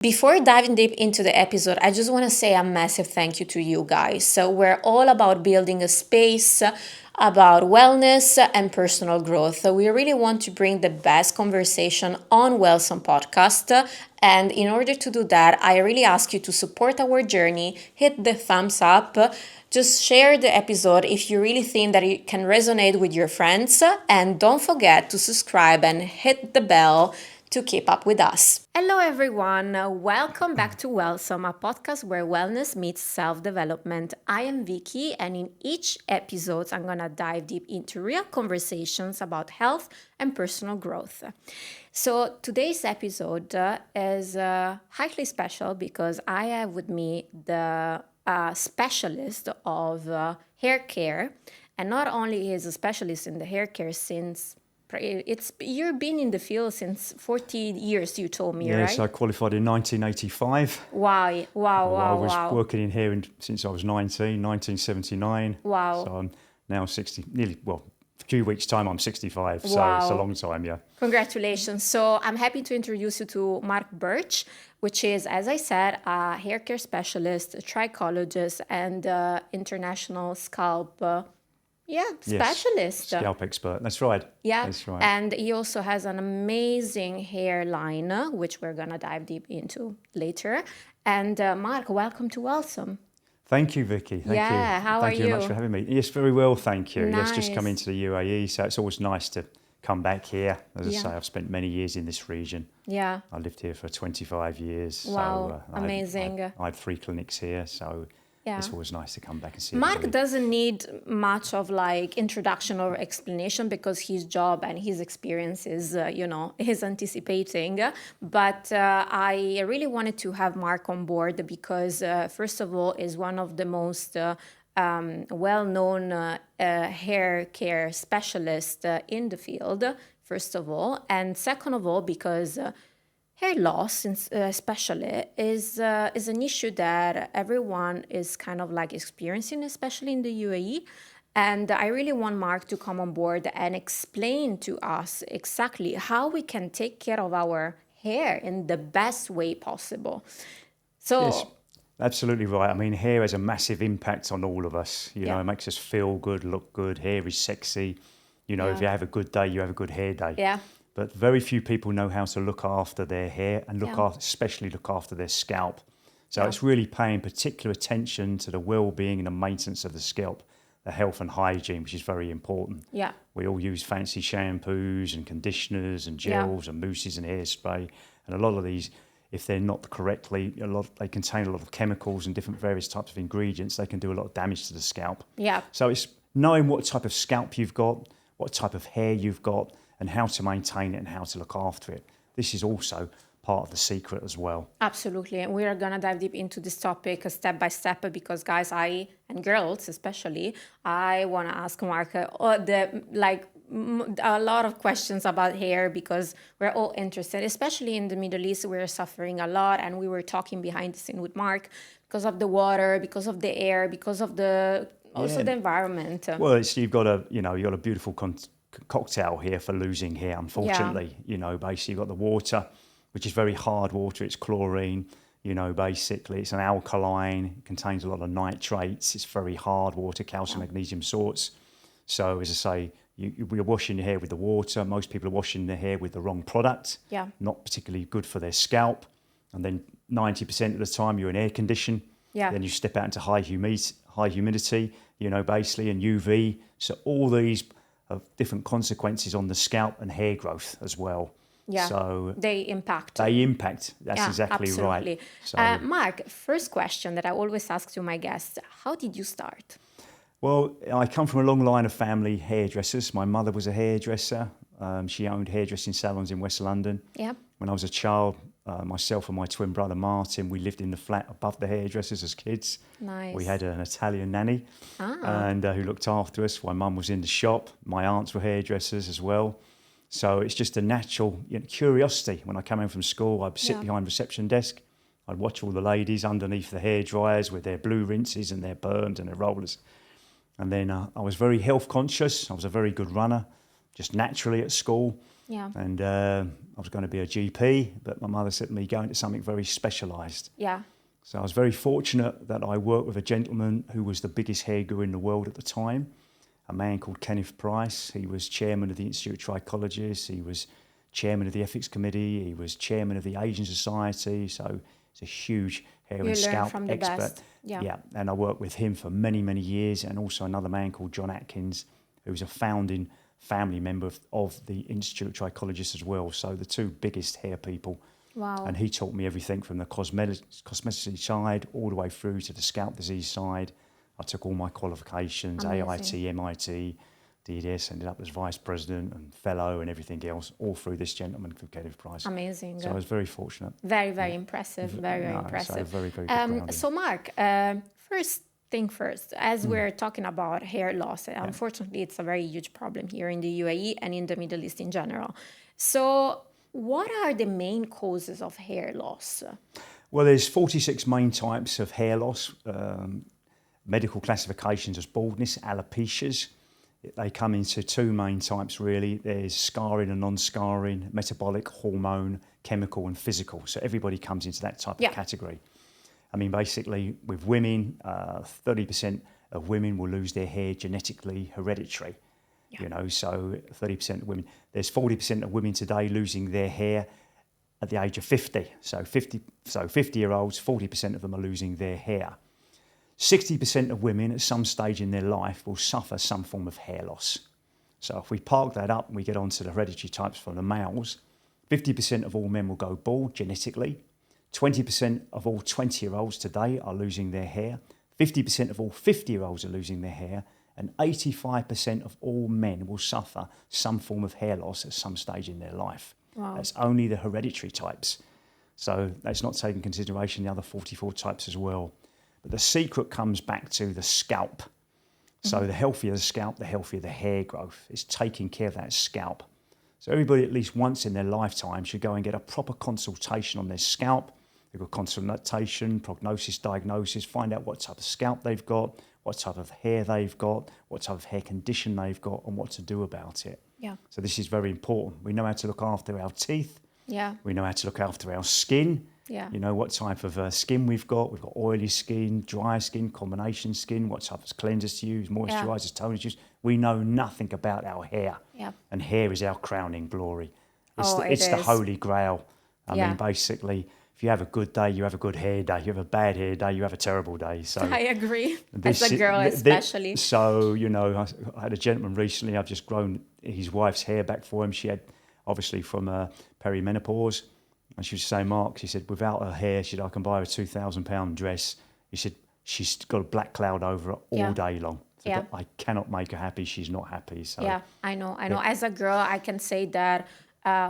Before diving deep into the episode, I just want to say a massive thank you to you guys. So, we're all about building a space about wellness and personal growth. So we really want to bring the best conversation on Wellsome podcast. And in order to do that, I really ask you to support our journey, hit the thumbs up, just share the episode if you really think that it can resonate with your friends. And don't forget to subscribe and hit the bell to keep up with us. Hello, everyone. Welcome back to Wellsome, a podcast where wellness meets self-development. I am Vicky, and in each episode, I'm going to dive deep into real conversations about health and personal growth. So today's episode is highly special because I have with me the specialist of hair care. And not only is a specialist in the hair care since you've been in the field since 40 years, you told me, right? Yes, I qualified in 1985. Wow. I was working in hair since I was 1979. Wow. So I'm now 60, a few weeks' time I'm 65, so Wow. it's a long time, yeah. Congratulations. So I'm happy to introduce you to Mark Birch, which is, as I said, a hair care specialist, a trichologist, and international scalp specialist. Scalp expert, that's right. Yeah, that's right. And he also has an amazing hairline, which we're going to dive deep into later. And Mark, welcome to Wellsome. Thank you, Vicky. Thank you. How Thank are you very much for having me. Yes, very well, thank you. Nice. Yes, just come into the UAE, so it's always nice to come back here. As I say, I've spent many years in this region. Yeah. I lived here for 25 years. Wow, so, amazing. I had 3 clinics here, so it's always nice to come back and see Mark everybody. doesn't need much of introduction or explanation because his job and his experience is, is anticipating. But I really wanted to have Mark on board because, first of all, is one of the most well-known hair care specialists in the field, first of all. And second of all, because hair loss, especially, is an issue that everyone is kind of experiencing, especially in the UAE. And I really want Mark to come on board and explain to us exactly how we can take care of our hair in the best way possible. So, yes, absolutely right. I mean, hair has a massive impact on all of us. You know, it makes us feel good, look good. Hair is sexy. You know, if you have a good day, you have a good hair day. Yeah. But very few people know how to look after their hair and especially look after their scalp. So it's really paying particular attention to the well-being and the maintenance of the scalp, the health and hygiene, which is very important. Yeah. We all use fancy shampoos and conditioners and gels and mousses and hairspray. And a lot of these, if they're not correctly, they contain a lot of chemicals and different various types of ingredients. They can do a lot of damage to the scalp. Yeah. So it's knowing what type of scalp you've got, what type of hair you've got, and how to maintain it and how to look after it. This is also part of the secret as well. Absolutely. And we are going to dive deep into this topic step by step because, guys, and girls especially, I want to ask Mark a lot of questions about hair because we're all interested, especially in the Middle East. We're suffering a lot. And we were talking behind the scene with Mark because of the water, because of the air, because of the environment. Well, you've got a beautiful cocktail here for losing hair, unfortunately. Basically you've got the water, which is very hard water. It's chlorine, basically it's an alkaline, it contains a lot of nitrates. It's very hard water, calcium, magnesium salts. So as I say, you're washing your hair with the water. Most people are washing their hair with the wrong product, not particularly good for their scalp. And then 90% of the time you're in air condition. Then you step out into high humidity, basically, and UV. So all these of different consequences on the scalp and hair growth as well. Yeah, so they impact. That's exactly absolutely. right. So, Mark, first question that I always ask to my guests, how did you start? Well, I come from a long line of family hairdressers. My mother was a hairdresser. She owned hairdressing salons in West London. Yeah. When I was a child, myself and my twin brother Martin, we lived in the flat above the hairdressers as kids. Nice. We had an Italian nanny and who looked after us. My mum was in the shop. My aunts were hairdressers as well. So it's just a natural curiosity. When I come home from school, I'd sit behind reception desk. I'd watch all the ladies underneath the hair dryers with their blue rinses and their perms and their rollers. And then I was very health conscious. I was a very good runner, just naturally at school. Yeah. And I was going to be a GP, but my mother said to me, go into something very specialised. Yeah. So I was very fortunate that I worked with a gentleman who was the biggest hair guru in the world at the time, a man called Kenneth Price. He was chairman of the Institute of Trichologists. He was chairman of the Ethics Committee. He was chairman of the Asian Society. So he's a huge hair and scalp from the expert. best. Yeah. And I worked with him for many, many years, and also another man called John Atkins, who was a founding family member of the Institute of Trichologists as well. So the two biggest hair people. Wow. And he taught me everything from the cosmetic side all the way through to the scalp disease side. I took all my qualifications, Amazing. AIT, MIT, DDS, ended up as vice president and fellow and everything else, all through this gentleman called Kenneth Price. Amazing. So I was very fortunate. Very, very impressive. Very, very So impressive. very, very good grounding. So Mark, first thing first, as we're talking about hair loss, unfortunately, it's a very huge problem here in the UAE and in the Middle East in general. So what are the main causes of hair loss? Well, there's 46 main types of hair loss. Medical classifications as baldness, alopecias. They come into two main types, really. There's scarring and non-scarring, metabolic, hormone, chemical and physical. So everybody comes into that type of category. I mean, basically, with women, 30% of women will lose their hair genetically, hereditary. You know, so 30% of women. There's 40% of women today losing their hair at the age of 50. So 50-year-olds, 40% of them are losing their hair. 60% of women at some stage in their life will suffer some form of hair loss. So if we park that up and we get onto the hereditary types for the males, 50% of all men will go bald genetically. 20% of all 20-year-olds today are losing their hair. 50% of all 50-year-olds are losing their hair. And 85% of all men will suffer some form of hair loss at some stage in their life. Wow. That's only the hereditary types. So that's not taking into consideration the other 44 types as well. But the secret comes back to the scalp. So the healthier the scalp, the healthier the hair growth. It's taking care of that scalp. So everybody at least once in their lifetime should go and get a proper consultation on their scalp. They've got consultation, prognosis, diagnosis, find out what type of scalp they've got, what type of hair they've got, what type of hair condition they've got, and what to do about it. Yeah. So this is very important. We know how to look after our teeth. Yeah. We know how to look after our skin. Yeah. You know what type of skin we've got. We've got oily skin, dry skin, combination skin, what type of cleansers to use, moisturisers, toners to use. We know nothing about our hair. Yeah. And hair is our crowning glory. It It's the is. holy grail. I mean, basically, if you have a good day, you have a good hair day. You have a bad hair day, you have a terrible day. So I agree. As a girl, especially. So, you know, I had a gentleman recently. I've just grown his wife's hair back for him. She had, obviously, from perimenopause. And she was saying, Mark, she said, without her hair, she said, I can buy her a £2,000 dress. He said, she's got a black cloud over her all day long. So I cannot make her happy. She's not happy. So yeah, I know. As a girl, I can say that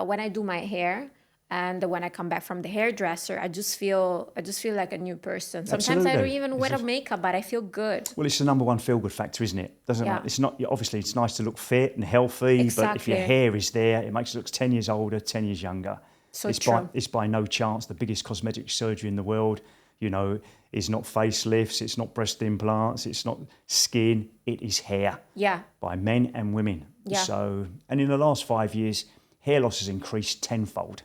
when I do my hair and when I come back from the hairdresser, I just feel like a new person. Sometimes I don't even wear makeup, but I feel good. Well, it's the number one feel-good factor, isn't it? Doesn't it? It's not, obviously, it's nice to look fit and healthy, but if your hair is there, it makes you look 10 years older, 10 years younger. So it's by no chance the biggest cosmetic surgery in the world, you know, is not facelifts, it's not breast implants, it's not skin, it is hair. Yeah. By men and women. Yeah. So, and in the last 5 years, hair loss has increased tenfold.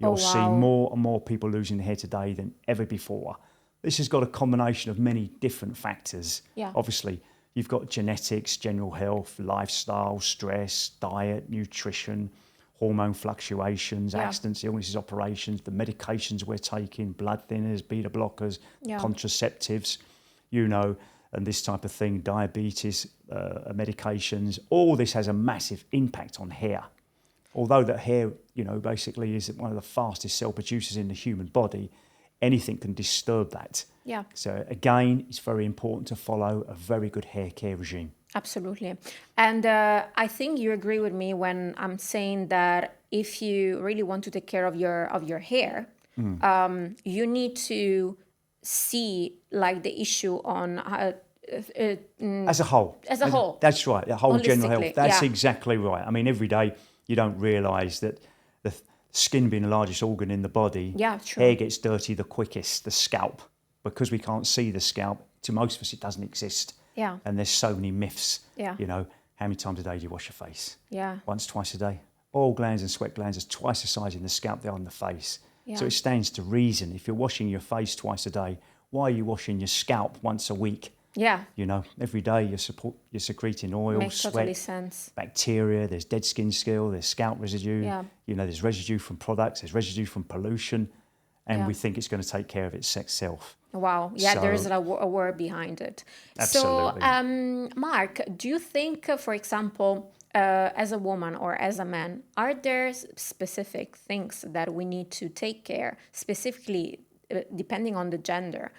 You'll see more and more people losing their hair today than ever before. This has got a combination of many different factors. Yeah. Obviously, you've got genetics, general health, lifestyle, stress, diet, nutrition, hormone fluctuations, accidents, illnesses, operations, the medications we're taking, blood thinners, beta blockers, contraceptives, you know, and this type of thing, diabetes, medications. All this has a massive impact on hair. Although that hair, you know, basically is one of the fastest cell producers in the human body, anything can disturb that. Yeah. So again, it's very important to follow a very good hair care regime. Absolutely. And I think you agree with me when I'm saying that if you really want to take care of your hair, you need to see like the issue on as a whole. As a whole. That's right. The whole general health. That's yeah. exactly right. I mean, every day you don't realise that the skin being the largest organ in the body, hair gets dirty the quickest, the scalp. Because we can't see the scalp, to most of us it doesn't exist. Yeah. And there's so many myths. Yeah. You know, how many times a day do you wash your face? Yeah. Once, twice a day. oil glands and sweat glands are twice the size in the scalp they are in the face. Yeah. So it stands to reason. If you're washing your face twice a day, why are you washing your scalp once a week? Yeah. You know, every day you're secreting oil, Makes sweat, totally sense. bacteria, there's dead skin scale, there's scalp residue, Yeah. you know, there's residue from products, there's residue from pollution, and Yeah. we think it's going to take care of itself. Wow. Yeah, So- there's a word behind it. Absolutely. So, Mark, do you think, for example, as a woman or as a man, are there specific things that we need to take care, specifically depending on the gender,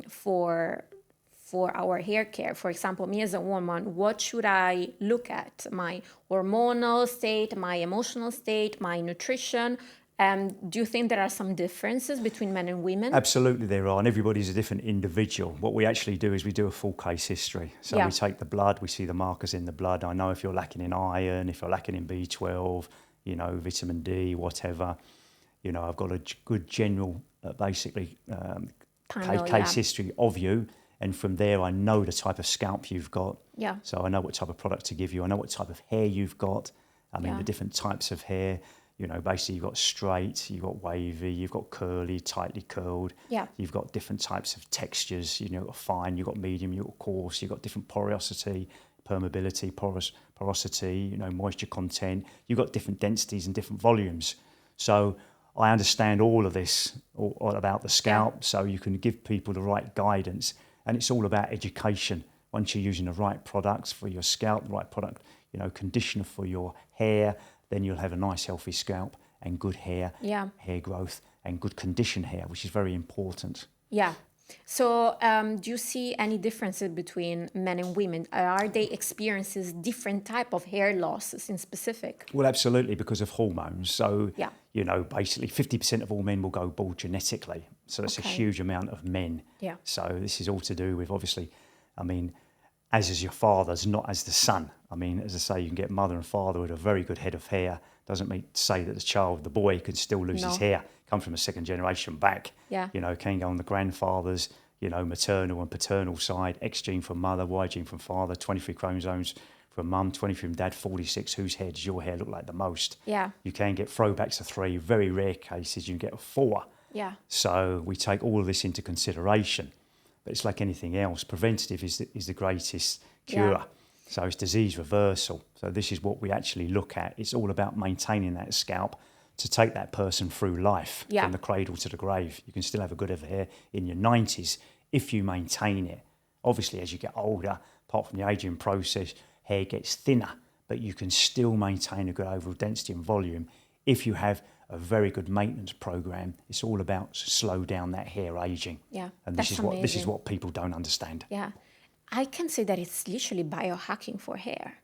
for our hair care? For example, me as a woman, what should I look at? My hormonal state, my emotional state, my nutrition. Do you think there are some differences between men and women? Absolutely there are, and everybody's a different individual. What we actually do is we do a full case history. So Yeah. we take the blood, we see the markers in the blood. I know if you're lacking in iron, if you're lacking in B12, you know, vitamin D, whatever. You know, I've got a good general, Panel, case yeah. history of you. And from there, I know the type of scalp you've got. Yeah. So I know what type of product to give you. I know what type of hair you've got. I mean, Yeah. the different types of hair. You know, basically you've got straight, you've got wavy, you've got curly, tightly curled. Yeah. You've got different types of textures. You know, you've got fine, you've got medium, you've got coarse. You've got different porosity, permeability, porosity. You know, moisture content. You've got different densities and different volumes. So I understand all of this, all about the scalp. Yeah. So you can give people the right guidance. And it's all about education. Once you're using the right products for your scalp, the right product, you know, conditioner for your hair, then you'll have a nice healthy scalp and good hair, Yeah. hair growth and good conditioned hair, which is very important. Yeah. So, do you see any differences between men and women? Are they experiencing different type of hair losses in specific? Well, absolutely, because of hormones. So, Yeah. you know, basically 50% of all men will go bald genetically. So that's Okay. a huge amount of men. Yeah. So this is all to do with, obviously, I mean, as is your father's, not as the son. I mean, as I say, you can get mother and father with a very good head of hair. Doesn't mean to say that the child, the boy, can still lose his No. hair. Come from a second generation back. Yeah. You know, can go on the grandfather's, you know, maternal and paternal side. X gene from mother, Y gene from father, 23 chromosomes from mum, 23 from dad, 46. Whose hair does your hair look like the most? Yeah. You can get throwbacks to 3. Very rare cases, you can get a 4. Yeah. So we take all of this into consideration. But it's like anything else. Preventative is the greatest cure. Yeah. So it's disease reversal. So this is what we actually look at. It's all about maintaining that scalp to take that person through life, Yeah. from the cradle to the grave. You can still have a good head of hair in your 90s if you maintain it. Obviously, as you get older, apart from the aging process, hair gets thinner, but you can still maintain a good overall density and volume if you have a very good maintenance program. It's all about slow down that hair aging. Yeah, And that's this is amazing. what people don't understand. Yeah. I can say that it's literally biohacking for hair.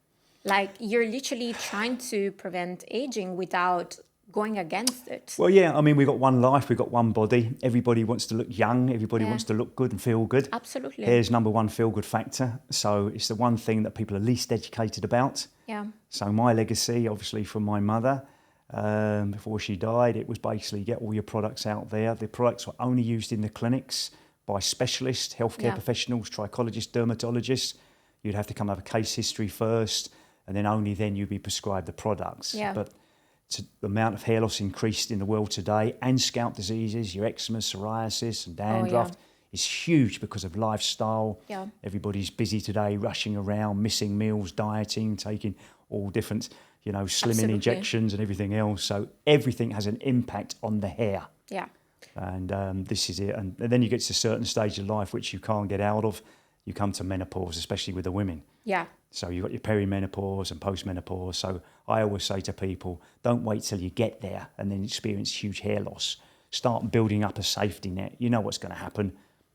Like you're literally trying to prevent aging without going against it. Well, yeah, I mean, we've got one life, we've got one body. Everybody wants to look young. Everybody Yeah. wants to look good and feel good. Absolutely. Hair's number one feel-good factor. So it's the one thing that people are least educated about. Yeah. So my legacy, obviously, from my mother, before she died, it was basically get all your products out there. The products were only used in the clinics by specialists, healthcare Yeah. professionals, trichologists, dermatologists. You'd have to come have a case history first, and then only then you'd be prescribed the products. Yeah. But the amount of hair loss increased in the world today, and scalp diseases, your eczema, psoriasis, and dandruff, is huge because of lifestyle. Yeah. Everybody's busy today, rushing around, missing meals, dieting, taking all different, you know, slimming Absolutely. injections and everything else. So everything has an impact on the hair. Yeah. And this is it. And then you get to a certain stage of life which you can't get out of. You come to menopause, especially with the women. Yeah. So you've got your perimenopause and postmenopause. So I always say to people, don't wait till you get there and then experience huge hair loss. Start building up a safety net. You know what's going to happen.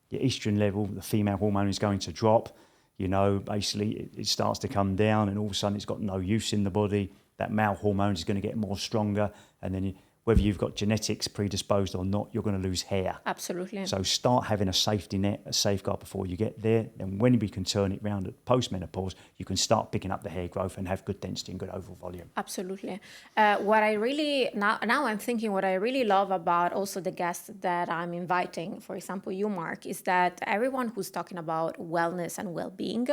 Your estrogen level, the female hormone, is going to drop. You know, basically it starts to come down, and all of a sudden it's got no use in the body. That male hormone is going to get more stronger, and then whether you've got genetics predisposed or not, you're going to lose hair. Absolutely. So start having a safety net, a safeguard before you get there. And when we can turn it around at postmenopause, you can start picking up the hair growth and have good density and good overall volume. Absolutely. What I really now I'm thinking what I really love about also the guests that I'm inviting, for example, you, Mark, is that everyone who's talking about wellness and well-being,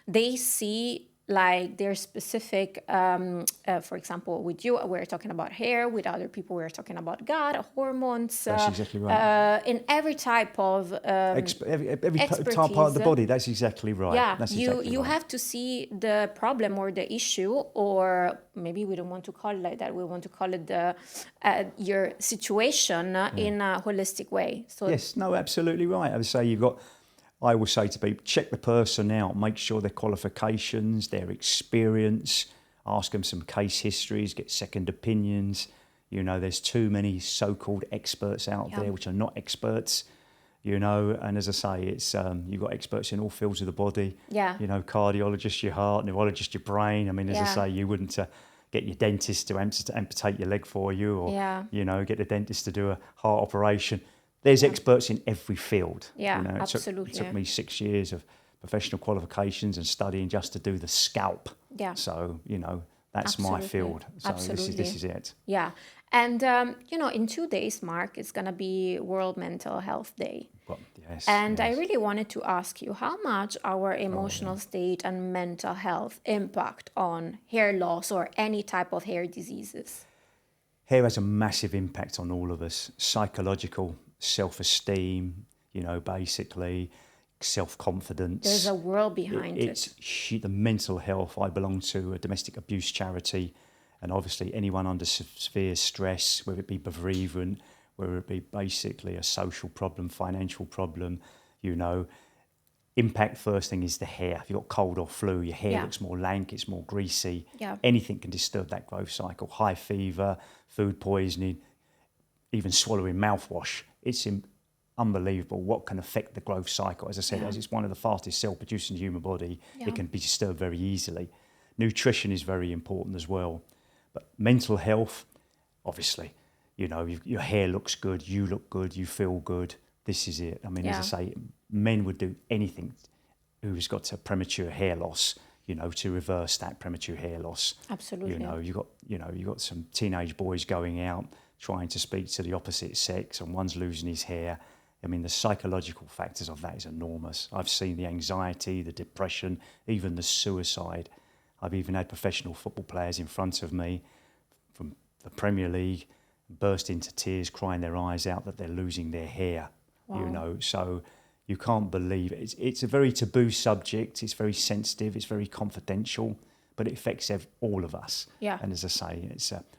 they see like there's specific, for example, with you, we're talking about hair. With other people, we're talking about gut, hormones. That's exactly right. In every type of Every expertise. part of the body, that's exactly right. Yeah, That's you exactly you right. have to see the problem or the issue, or maybe we don't want to call it like that. We want to call it the your situation in a holistic way. So Yes, no, absolutely right. I will say to people, check the person out, make sure their qualifications, their experience, ask them some case histories, get second opinions. You know, there's too many so-called experts out there which are not experts. You know, and as I say, it's you've got experts in all fields of the body. Yeah. You know, cardiologist, your heart, neurologist, your brain. I mean, as I say, you wouldn't get your dentist to amputate your leg for you, or you know, get the dentist to do a heart operation. There's experts in every field. Yeah, you know, absolutely. It took me 6 years of professional qualifications and studying just to do the scalp. Yeah. So, you know, that's Absolutely. my field. So Absolutely. this is it. Yeah. And, you know, in 2 days, Mark, it's going to be World Mental Health Day. Well, yes. And I yes. really wanted to ask you how much our emotional state and mental health impact on hair loss or any type of hair diseases. Hair has a massive impact on all of us. Psychological, self-esteem, you know, basically self-confidence. There's a world behind it. The mental health. I belong to a domestic abuse charity, and obviously anyone under severe stress, whether it be bereavement, whether it be basically a social problem, financial problem, you know, impact first thing is the hair. If you've got cold or flu, your hair looks more lank, it's more greasy. Yeah. Anything can disturb that growth cycle. High fever, food poisoning, even swallowing mouthwash. It's unbelievable what can affect the growth cycle. As I said, as it's one of the fastest cell producing in the human body, it can be disturbed very easily. Nutrition is very important as well. But mental health, obviously, you know, your hair looks good, you look good, you feel good. This is it. I mean, as I say, men would do anything who's got a premature hair loss, you know, to reverse that premature hair loss. Absolutely. You got some teenage boys going out trying to speak to the opposite sex, and one's losing his hair. I mean, the psychological factors of that is enormous. I've seen the anxiety, the depression, even the suicide. I've even had professional football players in front of me from the Premier League burst into tears, crying their eyes out that they're losing their hair. Wow. You know, so you can't believe it. It's a very taboo subject. It's very sensitive. It's very confidential, but it affects all of us. Yeah. And as I say,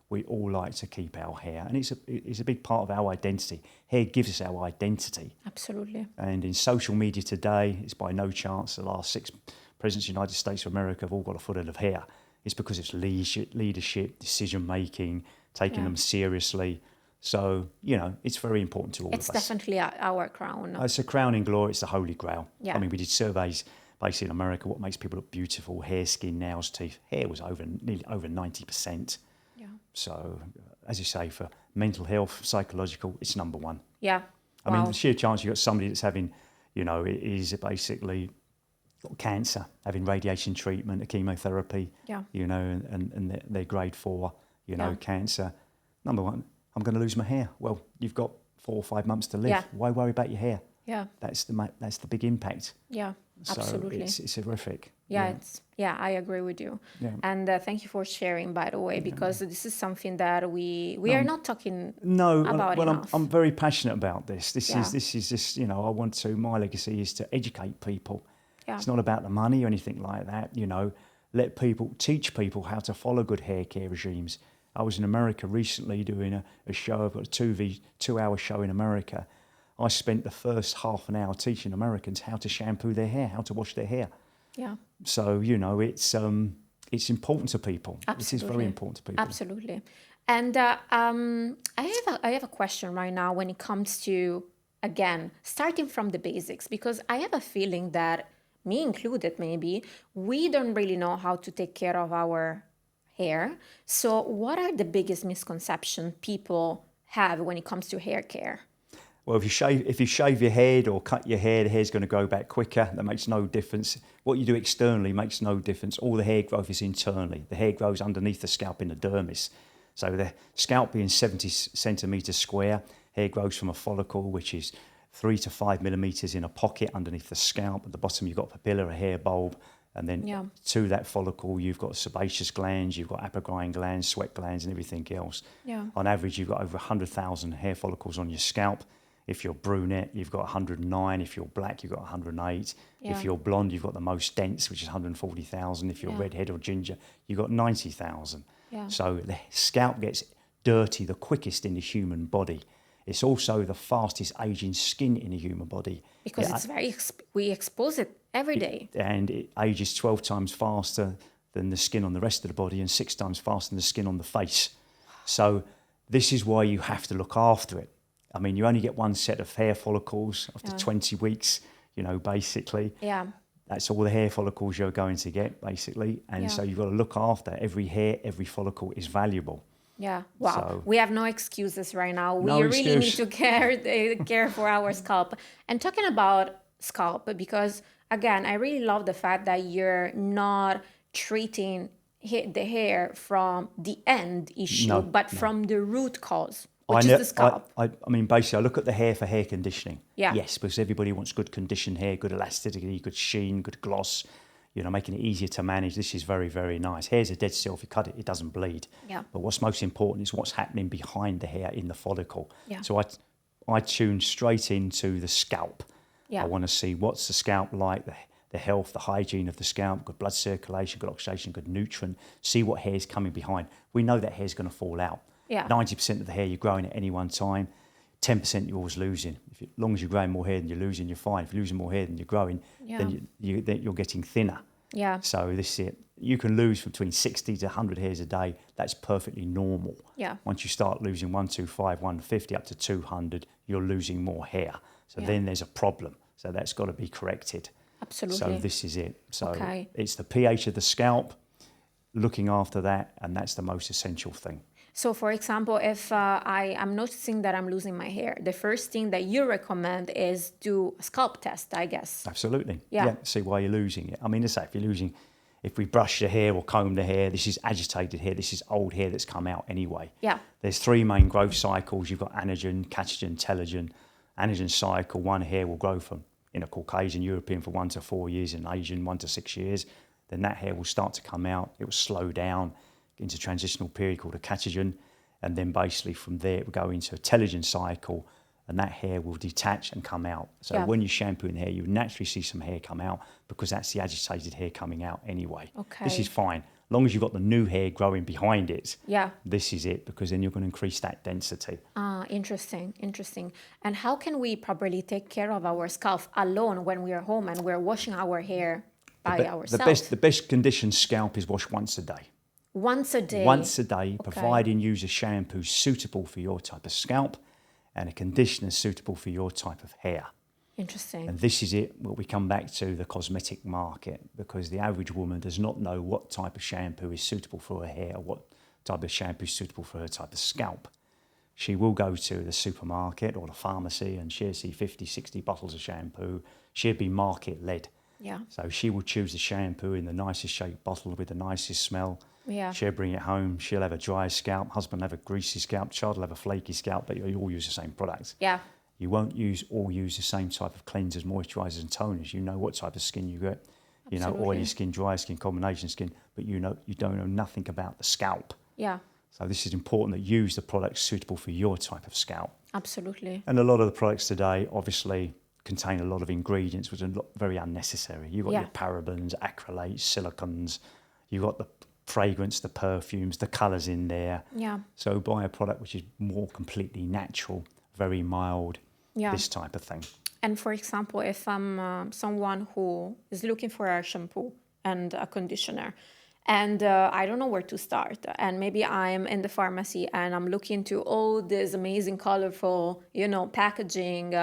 we all like to keep our hair, and it's a big part of our identity. Hair gives us our identity. Absolutely. And in social media today, it's by no chance the last 6 presidents of the United States of America have all got a foot of hair. It's because it's leadership, decision making, taking them seriously. So, you know, it's very important to all of us. It's definitely our crown. It's a crowning glory. It's the holy grail. Yeah. I mean, we did surveys basically in America, what makes people look beautiful, hair, skin, nails, teeth. Hair was nearly over 90%. Yeah. So, as you say, for mental health, psychological, it's number one. Yeah. I mean, the sheer chance you've got somebody that's having, you know, is basically got cancer, having radiation treatment, a chemotherapy, you know, and they're grade 4, you know, cancer. Number one, I'm going to lose my hair. Well, you've got 4 or 5 months to live. Yeah. Why worry about your hair? Yeah. That's the big impact. Yeah, absolutely. So it's horrific. I agree with you. Yeah. And thank you for sharing, by the way, because this is something that we are not talking about enough. I'm very passionate about this. This is you know, my legacy is to educate people. Yeah. It's not about the money or anything like that, you know. Teach people how to follow good hair care regimes. I was in America recently doing a show. I've got a 2-hour show in America. I spent the first half an hour teaching Americans how to shampoo their hair, how to wash their hair. Yeah. So, you know, it's important to people. Absolutely. It is very important to people. Absolutely. And I have a question right now when it comes to, again, starting from the basics, because I have a feeling that, me included maybe, we don't really know how to take care of our hair. So what are the biggest misconceptions people have when it comes to hair care? Well, if you shave your head or cut your hair, the hair's going to grow back quicker. That makes no difference. What you do externally makes no difference. All the hair growth is internally. The hair grows underneath the scalp in the dermis. So the scalp being 70 centimetres square, hair grows from a follicle, which is 3 to 5 millimetres in a pocket underneath the scalp. At the bottom, you've got a papilla, a hair bulb, And then to that follicle, you've got sebaceous glands, you've got apocrine glands, sweat glands, and everything else. Yeah. On average, you've got over 100,000 hair follicles on your scalp. If you're brunette, you've got 109. If you're black, you've got 108. If you're blonde, you've got the most dense, which is 140,000. If you're redhead or ginger, you've got 90,000. Yeah. So the scalp gets dirty the quickest in the human body. It's also the fastest aging skin in the human body. Because it's we expose it every day. And it ages 12 times faster than the skin on the rest of the body and 6 times faster than the skin on the face. So this is why you have to look after it. I mean, you only get one set of hair follicles after 20 weeks, basically. Yeah. That's all the hair follicles you're going to get, basically. And so you've got to look after every hair, every follicle is valuable. Yeah. Wow. So, we have no excuses right now. We no really need excuse. to care for our scalp. And talking about scalp, because again, I really love the fact that you're not treating the hair from the end issue, but from the root cause, which is the scalp. I mean, basically, I look at the hair for hair conditioning. Yeah. Yes, because everybody wants good conditioned hair, good elasticity, good sheen, good gloss, making it easier to manage. This is very, very nice. Hair's a dead cell. If you cut it, it doesn't bleed. Yeah. But what's most important is what's happening behind the hair in the follicle. Yeah. So I tune straight into the scalp. Yeah. I want to see what's the scalp like, the health, the hygiene of the scalp, good blood circulation, good oxidation, good nutrient. See what hair's coming behind. We know that hair's going to fall out. Yeah. 90% of the hair you're growing at any one time, 10% you're always losing. As long as you're growing more hair than you're losing, you're fine. If you're losing more hair than you're growing, then you're getting thinner. Yeah. So this is it. You can lose from between 60 to 100 hairs a day. That's perfectly normal. Yeah. Once you start losing 125, 150 up to 200, you're losing more hair. So then there's a problem. So that's got to be corrected. Absolutely. So this is it. So it's the pH of the scalp, looking after that, and that's the most essential thing. So, for example, if I am noticing that I'm losing my hair, the first thing that you recommend is do a scalp test, I guess. Absolutely. Yeah. See why you're losing it. I mean, let's say if we brush the hair or comb the hair, this is agitated hair, this is old hair that's come out anyway. Yeah. There's 3 main growth cycles. You've got anagen, catagen, telogen. Anagen cycle, one hair will grow from, in a Caucasian European for 1 to 4 years, in Asian 1 to 6 years. Then that hair will start to come out. It will slow down into a transitional period called a catagen, and then basically from there it will go into a telogen cycle, and that hair will detach and come out. So when you shampoo the hair, you naturally see some hair come out because that's the agitated hair coming out anyway. Okay. This is fine. As long as you've got the new hair growing behind it, Yeah. this is it, because then you're going to increase that density. Interesting. And how can we properly take care of our scalp alone when we are home and we're washing our hair by ourselves? The best conditioned scalp is washed once a day. Once a day? Once a day, providing you use a shampoo suitable for your type of scalp and a conditioner suitable for your type of hair. Interesting. And this is it, where we come back to the cosmetic market, because the average woman does not know what type of shampoo is suitable for her hair or what type of shampoo is suitable for her type of scalp. She will go to the supermarket or the pharmacy and she'll see 50, 60 bottles of shampoo. She'll be market-led. Yeah. So she will choose the shampoo in the nicest shaped bottle with the nicest smell. Yeah. She'll bring it home. She'll have a dry scalp. Husband will have a greasy scalp. Child will have a flaky scalp, but you all use the same product. Yeah. You won't use the same type of cleansers, moisturisers and toners. You know what type of skin you get. You know, oily skin, dry skin, combination skin, but you don't know nothing about the scalp. Yeah. So this is important that you use the products suitable for your type of scalp. Absolutely. And a lot of the products today obviously contain a lot of ingredients which are very unnecessary. You've got your parabens, acrylates, silicones, you've got the fragrance, the perfumes, the colours in there. Yeah. So buy a product which is more completely natural, very mild, this type of thing. And for example, if I'm someone who is looking for a shampoo and a conditioner, and I don't know where to start, and maybe I'm in the pharmacy and I'm looking to all this amazing, colorful, packaging,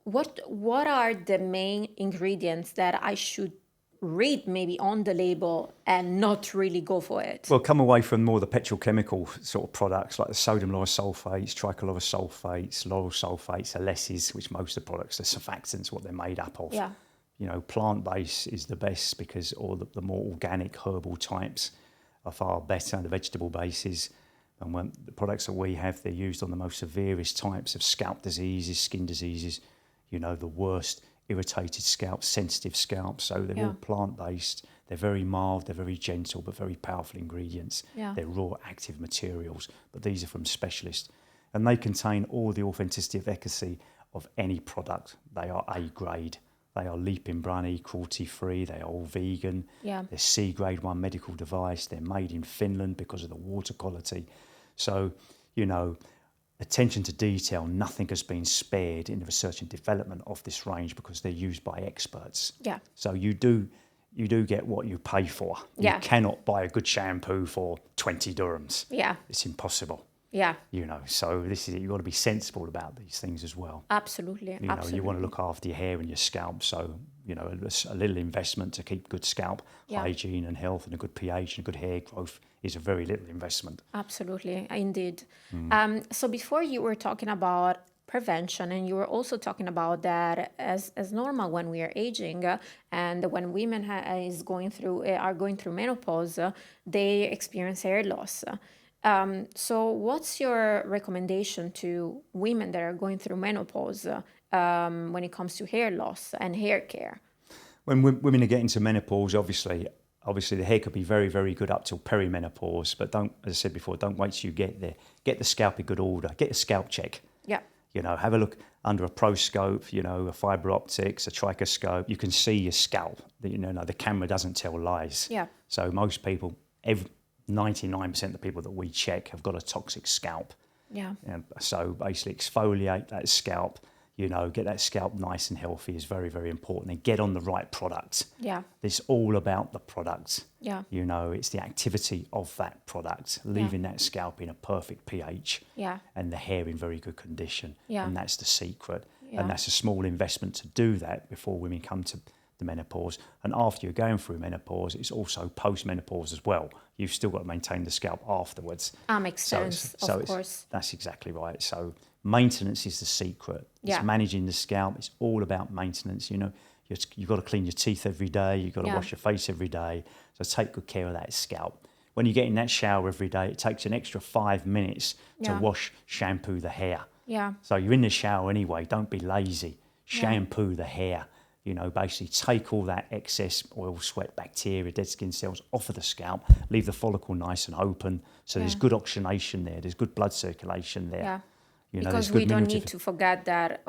what are the main ingredients that I should read maybe on the label and not really go for it? Well, come away from more the petrochemical sort of products like the sodium lauryl sulfates, trichologist sulfates, lauryl sulfates, alessis, which most of the products are surfactants, what they're made up of. Yeah. Plant-based is the best because all the more organic herbal types are far better. The vegetable bases, and when the products that we have, they're used on the most severest types of scalp diseases, skin diseases, the worst irritated scalp, sensitive scalp. So they're all plant-based. They're very mild, they're very gentle, but very powerful ingredients. Yeah. They're raw, active materials, but these are from specialists. And they contain all the authenticity of efficacy of any product. They are A grade. They are leap-in brunny, cruelty-free. They are all vegan. Yeah. They're C grade 1 medical device. They're made in Finland because of the water quality. So, you know, attention to detail, nothing has been spared in the research and development of this range because they're used by experts. Yeah. So you do get what you pay for. Yeah. You cannot buy a good shampoo for 20 dirhams. Yeah. It's impossible. Yeah. You know, so this is it. You've got to be sensible about these things as well. Absolutely. You know, you want to look after your hair and your scalp. So, you know, a little investment to keep good scalp hygiene and health and a good pH and good hair growth is a very little investment. Absolutely, indeed. So before you were talking about prevention, and you were also talking about that as normal when we are aging, and when women are going through menopause, they experience hair loss. So what's your recommendation to women that are going through menopause when it comes to hair loss and hair care? When women are getting to menopause, obviously the hair could be very, very good up till perimenopause, but don't, as I said before, don't wait till you get there. Get the scalp in good order. Get a scalp check. Yeah. You know, have a look under a proscope, you know, a fibre optics, a trichoscope. You can see your scalp. You know, the camera doesn't tell lies. Yeah. So most people, 99% of the people that we check have got a toxic scalp. Yeah. So basically exfoliate that scalp, you know, get that scalp nice and healthy is very, very important. And get on the right product. Yeah. It's all about the product. Yeah. You know, it's the activity of that product, leaving that scalp in a perfect pH. Yeah. And the hair in very good condition. Yeah. And that's the secret. Yeah. And that's a small investment to do that before women come to the menopause. And after you're going through menopause, it's also post-menopause as well. You've still got to maintain the scalp afterwards. Makes sense, of course. That's exactly right. So maintenance is the secret. It's managing the scalp. It's all about maintenance. You know, you've got to clean your teeth every day. You've got to wash your face every day. So take good care of that scalp. When you get in that shower every day, it takes an extra 5 minutes to wash, shampoo the hair. Yeah. So you're in the shower anyway. Don't be lazy. Shampoo the hair. You know, basically take all that excess oil, sweat, bacteria, dead skin cells off of the scalp, leave the follicle nice and open. So there's good oxygenation there, there's good blood circulation there. Yeah. You know, because we don't need to forget that,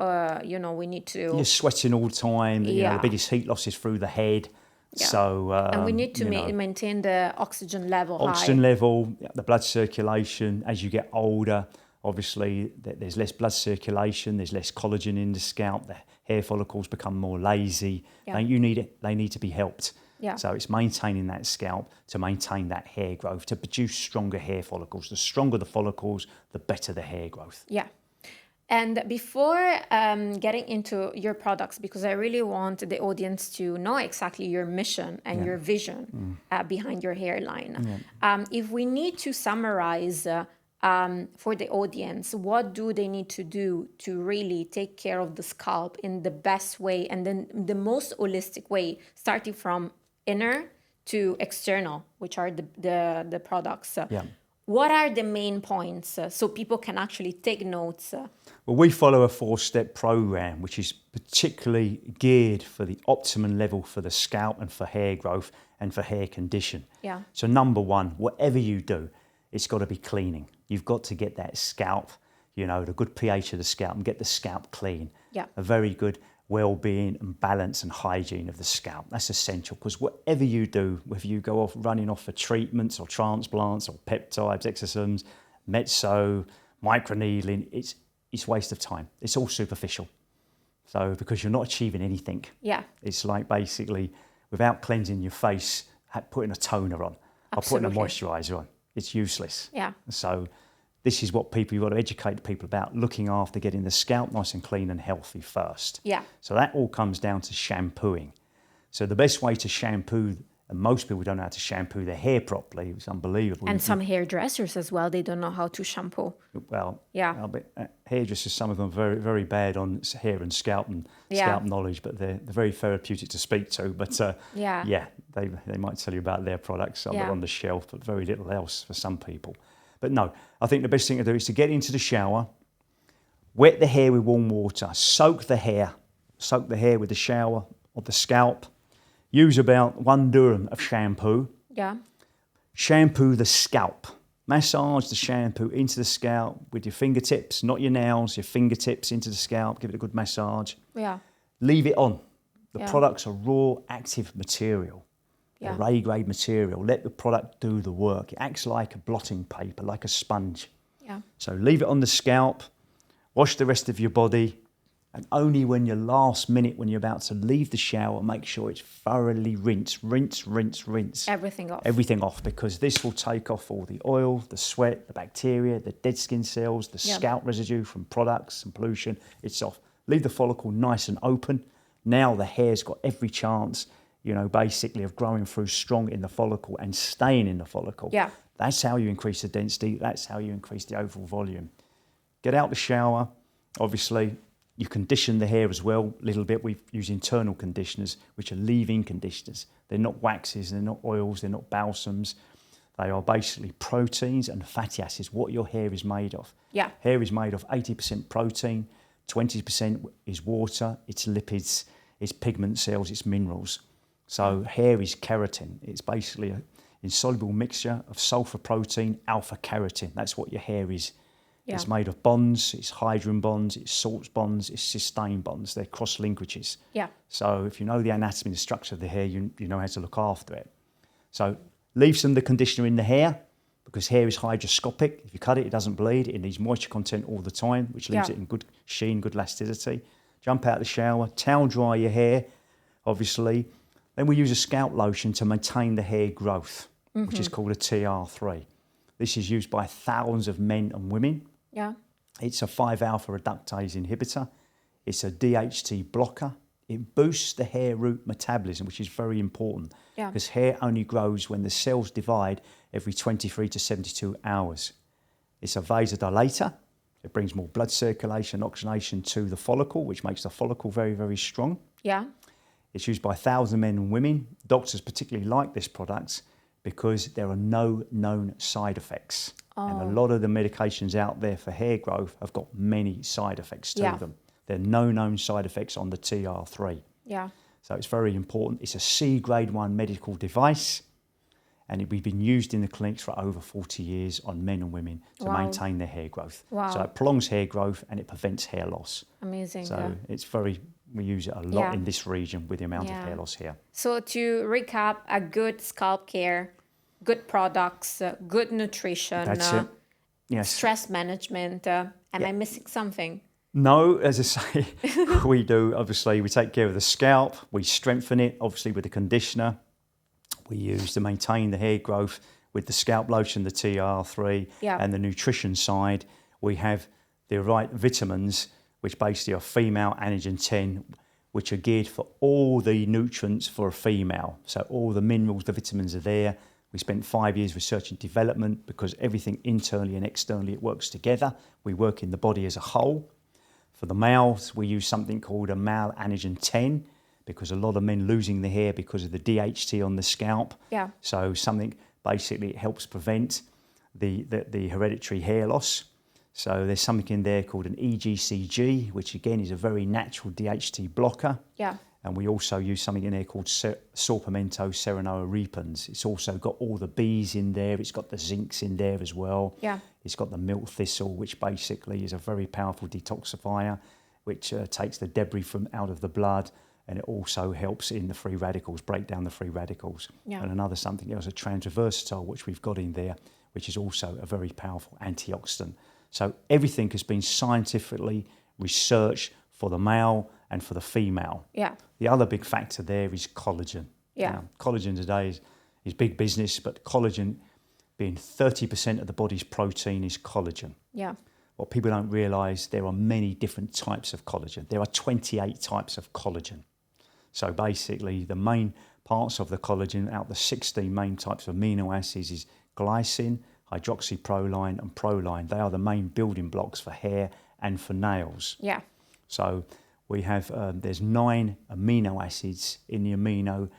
you know, we need to... You're sweating all the time. You know, the biggest heat loss is through the head. Yeah. So, and we need to maintain the oxygen level high. Oxygen level, the blood circulation. As you get older, obviously, there's less blood circulation, there's less collagen in the scalp, the hair follicles become more lazy. Yeah. They need to be helped. Yeah. So it's maintaining that scalp to maintain that hair growth, to produce stronger hair follicles. The stronger the follicles, the better the hair growth. Yeah. And before getting into your products, because I really want the audience to know exactly your mission and your vision behind your hairline. If we need to summarize for the audience, what do they need to do to really take care of the scalp in the best way and then the most holistic way, starting from inner to external, which are the products? What are the main points so people can actually take notes? Well, we follow a 4-step program, which is particularly geared for the optimum level for the scalp and for hair growth and for hair condition. Yeah. So number one, whatever you do, it's got to be cleaning. You've got to get that scalp, you know, the good pH of the scalp and get the scalp clean. Yeah. A very good well-being and balance and hygiene of the scalp. That's essential because whatever you do, whether you go off running off for treatments or transplants or peptides, exosomes, metso, microneedling, it's waste of time. It's all superficial. So because you're not achieving anything. Yeah. It's like basically without cleansing your face, putting a toner on or putting a moisturiser on. It's useless. Yeah. So this is what you've got to educate people about, looking after getting the scalp nice and clean and healthy first. Yeah. So that all comes down to shampooing. So the best way to shampoo, and most people don't know how to shampoo their hair properly. It's unbelievable. And some hairdressers as well, they don't know how to shampoo. Well, yeah. Hairdressers, some of them are very, very bad on hair and scalp knowledge, but they're very therapeutic to speak to. But they might tell you about their products on the shelf, but very little else for some people. But no, I think the best thing to do is to get into the shower, wet the hair with warm water, soak the hair soak the hair with the shower or the scalp. Use about 1 dirham of shampoo. Yeah. Shampoo the scalp. Massage the shampoo into the scalp with your fingertips, not your nails, your fingertips into the scalp. Give it a good massage. Yeah. Leave it on. The Yeah. products are raw, active material. Yeah. They're A-grade material. Let the product do the work. It acts like a blotting paper, like a sponge. Yeah. So leave it on the scalp. Wash the rest of your body. And only when you're last minute, when you're about to leave the shower, make sure it's thoroughly rinsed. Rinse, rinse, rinse. Everything off. Everything off, because this will take off all the oil, the sweat, the bacteria, the dead skin cells, the scalp residue from products and pollution. It's off. Leave the follicle nice and open. Now the hair's got every chance, basically of growing through strong in the follicle and staying in the follicle. Yeah. That's how you increase the density. That's how you increase the overall volume. Get out the shower, obviously. You condition the hair as well a little bit. We use internal conditioners, which are leave-in conditioners. They're not waxes, they're not oils, they're not balsams. They are basically proteins and fatty acids, what your hair is made of. Yeah. Hair is made of 80% protein, 20% is water, it's lipids, it's pigment cells, it's minerals. So hair is keratin. It's basically an insoluble mixture of sulfur protein, alpha keratin. That's what your hair is. Yeah. It's made of bonds, it's hydrogen bonds, it's salts bonds, it's cysteine bonds. They're cross linkages. Yeah. So if you know the anatomy and the structure of the hair, you know how to look after it. So leave some of the conditioner in the hair, because hair is hygroscopic. If you cut it, it doesn't bleed. It needs moisture content all the time, which leaves it in good sheen, good elasticity. Jump out of the shower, towel dry your hair, obviously. Then we use a scalp lotion to maintain the hair growth, which is called a TR3. This is used by thousands of men and women. Yeah. It's a 5-alpha reductase inhibitor. It's a DHT blocker. It boosts the hair root metabolism, which is very important, because hair only grows when the cells divide every 23 to 72 hours. It's a vasodilator. It brings more blood circulation, oxygenation to the follicle, which makes the follicle very, very strong. Yeah. It's used by thousands of men and women. Doctors particularly like this product because there are no known side effects. And a lot of the medications out there for hair growth have got many side effects to them. There are no known side effects on the TR3. Yeah. So it's very important. It's a C grade 1 medical device, and we've been used in the clinics for over 40 years on men and women to maintain their hair growth. Wow. So it prolongs hair growth and it prevents hair loss. Amazing. So we use it a lot in this region with the amount of hair loss here. So to recap, a good scalp care, good products, good nutrition, That's it. Yes. stress management. Am I missing something? No, as I say, we do. Obviously, we take care of the scalp. We strengthen it, obviously, with the conditioner. We use to maintain the hair growth with the scalp lotion, the TR3, and the nutrition side. We have the right vitamins, which basically are female anagen 10, which are geared for all the nutrients for a female. So all the minerals, the vitamins are there. We spent 5 years research and development, because everything internally and externally, it works together. We work in the body as a whole. For the males, we use something called a male anagen 10, because a lot of men losing the hair because of the DHT on the scalp. Yeah. So something basically helps prevent the hereditary hair loss. So there's something in there called an EGCG, which again is a very natural DHT blocker. Yeah. And we also use something in there called Sorpimento Serenoa repens. It's also got all the Bs in there. It's got the zincs in there as well. Yeah. It's got the milk thistle, which basically is a very powerful detoxifier, which takes the debris from out of the blood, and it also helps in the free radicals, break down the free radicals. Yeah. And another something else, a transversatile, which we've got in there, which is also a very powerful antioxidant. So everything has been scientifically researched for the male and for the female. Yeah. The other big factor there is collagen. Yeah. Now, collagen today is big business, but collagen, being 30% of the body's protein, is collagen. Yeah. What people don't realise, there are many different types of collagen. There are 28 types of collagen. So basically, the main parts of the collagen, out of the 16 main types of amino acids, is glycine, hydroxyproline and proline. They are the main building blocks for hair and for nails. Yeah. So we have, there's 9 amino acids in the amino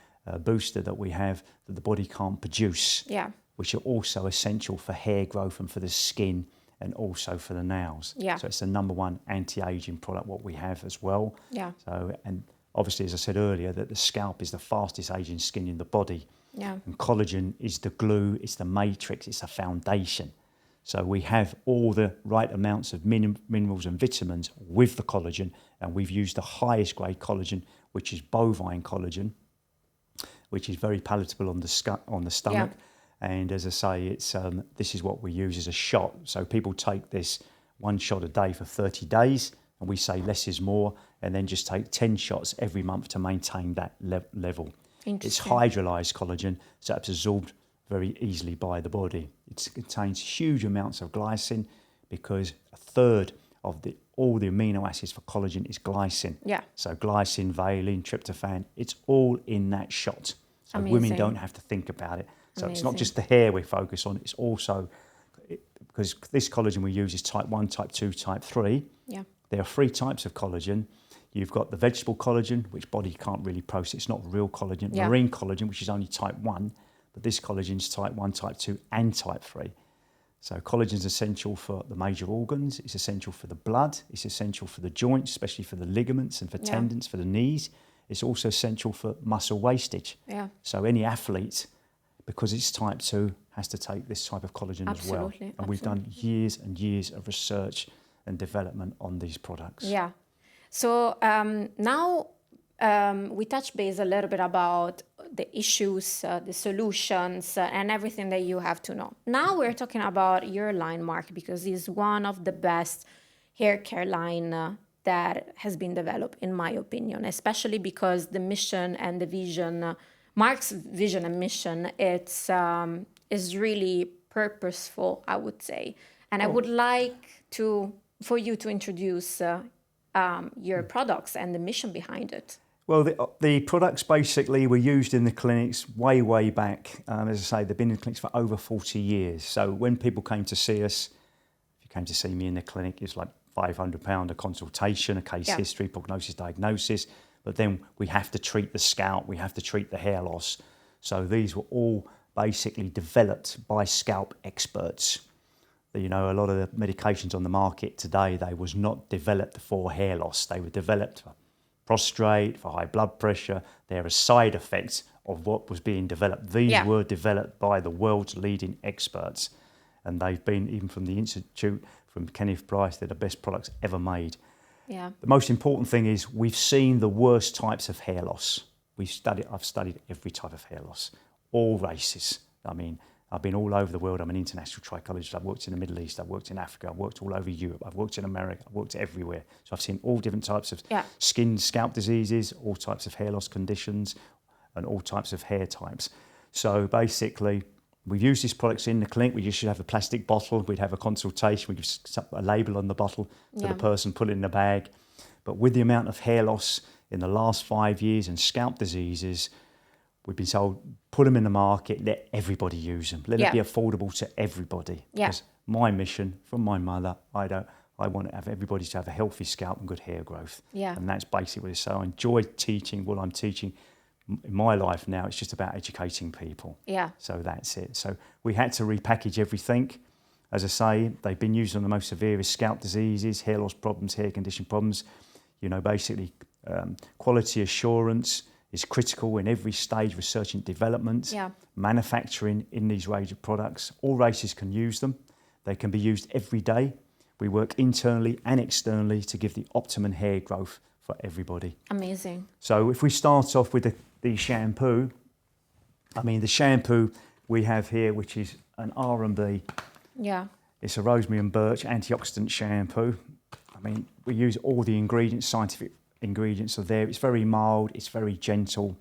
booster that we have that the body can't produce, Yeah. which are also essential for hair growth and for the skin and also for the nails. Yeah. So it's the number one anti-aging product what we have as well. Yeah. So, and obviously, as I said earlier, that the scalp is the fastest aging skin in the body. Yeah. And collagen is the glue, it's the matrix, it's the foundation. So we have all the right amounts of minerals and vitamins with the collagen, and we've used the highest grade collagen, which is bovine collagen, which is very palatable on the stomach. Yeah. And as I say, it's this is what we use as a shot. So people take this one shot a day for 30 days, and we say less is more, and then just take 10 shots every month to maintain that level. It's hydrolyzed collagen, so it's absorbed very easily by the body. It contains huge amounts of glycine because a third of all the amino acids for collagen is glycine. Yeah. So glycine, valine, tryptophan, it's all in that shot. So Amazing. Women don't have to think about it. So Amazing. It's not just the hair we focus on, it's also, because this collagen we use is type 1, type 2, type 3. Yeah. There are 3 types of collagen. You've got the vegetable collagen, which body can't really process. It's not real collagen. Yeah. Marine collagen, which is only type 1. But this collagen is type 1, type 2 and type 3. So collagen is essential for the major organs. It's essential for the blood. It's essential for the joints, especially for the ligaments and for tendons, for the knees. It's also essential for muscle wastage. Yeah. So any athlete, because it's type 2, has to take this type of collagen as well. And we've done years and years of research and development on these products. Yeah. So now we touch base a little bit about the issues, the solutions, and everything that you have to know. Now we're talking about your line, Mark, because it's one of the best hair care line that has been developed, in my opinion, especially because the mission and the vision, Mark's vision and mission, it's is really purposeful, I would say. And I would like for you to introduce your products and the mission behind it. Well, the products basically were used in the clinics way back. As I say, they've been in the clinics for over 40 years. So when people came to see us, if you came to see me in the clinic, it's like £500 a consultation, a case history, prognosis, diagnosis. But then we have to treat the scalp, we have to treat the hair loss. So these were all basically developed by scalp experts. You know, a lot of the medications on the market today, they was not developed for hair loss. They were developed for prostrate, for high blood pressure. They're a side effect of what was being developed. These were developed by the world's leading experts. And they've been, even from the Institute, from Kenneth Price, they're the best products ever made. Yeah. The most important thing is we've seen the worst types of hair loss. I've studied every type of hair loss, all races. I mean, I've been all over the world. I'm an international trichologist. I've worked in the Middle East. I've worked in Africa. I've worked all over Europe. I've worked in America. I've worked everywhere. So I've seen all different types of skin, scalp diseases, all types of hair loss conditions, and all types of hair types. So basically, we've used these products in the clinic. We used to have a plastic bottle. We'd have a consultation. We'd give a label on the bottle to the person, put it in the bag. But with the amount of hair loss in the last 5 years and scalp diseases, we've been told, put them in the market, let everybody use them. Let it be affordable to everybody. Because my mission from my mother, I want to have everybody to have a healthy scalp and good hair growth. Yeah. And that's basically what it is. So I enjoy teaching what I'm teaching. In my life now, it's just about educating people. Yeah. So that's it. So we had to repackage everything. As I say, they've been used on the most severe scalp diseases, hair loss problems, hair condition problems. You know, basically quality assurance is critical in every stage, research and development, manufacturing in these range of products. All races can use them. They can be used every day. We work internally and externally to give the optimum hair growth for everybody. Amazing. So if we start off with the shampoo, I mean, the shampoo we have here, which is an R&B. Yeah. It's a rosemary and birch antioxidant shampoo. I mean, we use all the ingredients, scientific ingredients are there. It's very mild, it's very gentle.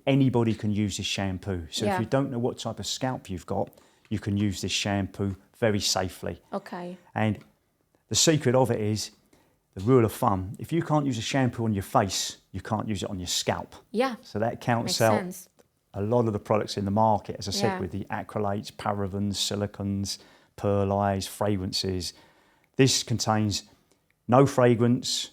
Anybody can use this shampoo. So if you don't know what type of scalp you've got, you can use this shampoo very safely. Okay. And the secret of it is, the rule of thumb, if you can't use a shampoo on your face, you can't use it on your scalp. Yeah. So that counts out a lot of the products in the market, as I said, with the acrylates, parabens, silicons, pearlites, fragrances. This contains no fragrance,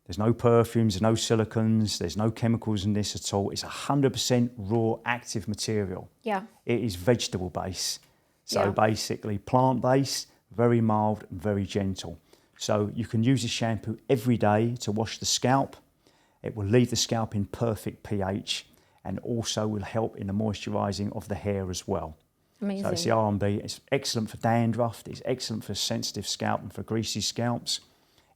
there's no perfumes, there's no silicons, there's no chemicals in this at all. It's 100% raw active material. Yeah. It is vegetable based. So basically plant based, very mild and very gentle. So you can use this shampoo every day to wash the scalp. It will leave the scalp in perfect pH and also will help in the moisturising of the hair as well. Amazing. So it's the R&B. It's excellent for dandruff. It's excellent for sensitive scalp and for greasy scalps.